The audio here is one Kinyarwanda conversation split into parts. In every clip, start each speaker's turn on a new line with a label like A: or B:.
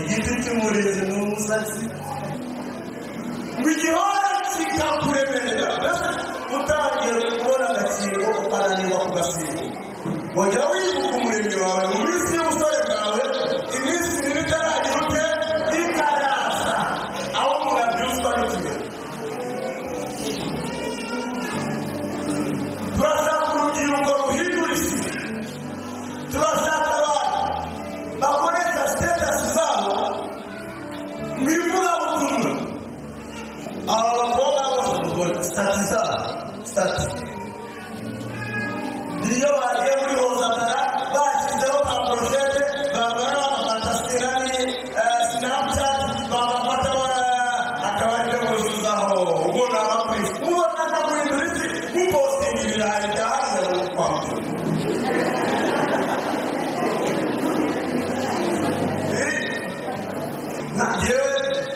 A: igiti cy'umurezi n'umusatsi w'igihora kikakuremerera utangiye kubona agaciro ukananirwa kugasiga wongera wibuka umuremyi wawe mu minsi y'ubusore bwawe iminsi mibi itaragira ute ikaraza aho umuntu abyuzwa n'ikigero turashaka urubyiruko ruhindura isi turashaka abantu bakoresha sitatasi zabo mu ivugabutumwa aba bakobwa bose sitati zabo sitati niyo bagiye muri hozatara bashyizeho amaporojete bambara amafantasitirani sinapuchati bamafata akaba aribyo kuzuzaho ubona abakurisi ubona akaguhindura isi mupostinga ibirayi byahariye mu kwambura yewe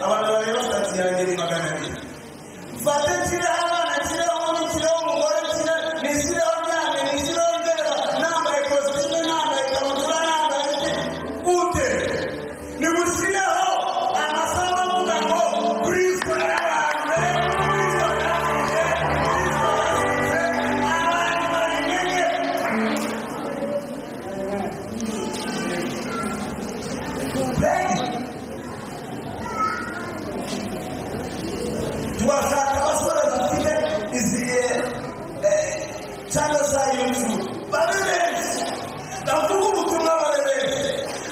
A: abantu bareba sitati yanjye ni 200 fate kiriho abana kiriho n'ikiriho umugore n'ikiriho myane n'ikiriho ndeba nambaye kositime nambaye ikabutura nambaye ute nimushyireho amasomo avuga ngo kristo yarabanze kristo yarabanze kristo yarabanze abandi barimenye turashaka abasore bafite izihe cyangwa za YouTube babe benshi ndavuga ubutumwa babe benshi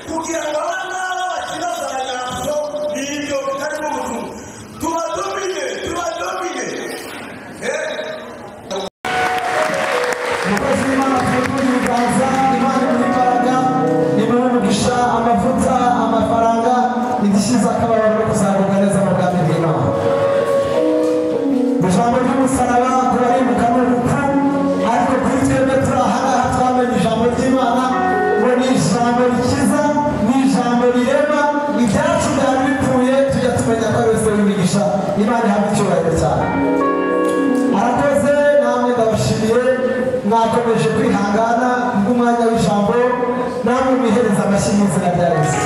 A: kugira ngo abana bakina za nyanzo n'ibyo bitarimo ubutumwa tubadomine
B: umukozi w'Imana afite ibiganza Imana imbaraga imuha umugisha amavuta amafaranga idishyize akababaro no kuzamuka neza mu bwami bw'Imana ijambo ry'umusaraba turarimbuka n'urupfu ariko kuri twebwe turi ahangaha twamenye ijambo ry'Imana ngo ni ijambo rikiza ni ijambo rirema ibyacu byari bipfuye tujya tumenya ko ari wese w'imigisha Imana ihabwa icyubahiro cyane arakoze namwe ndabashimiye mwakomeje kwihangana bw'umwanya w'ijambo namwe mwihereza amashyi mu izina rya Yesu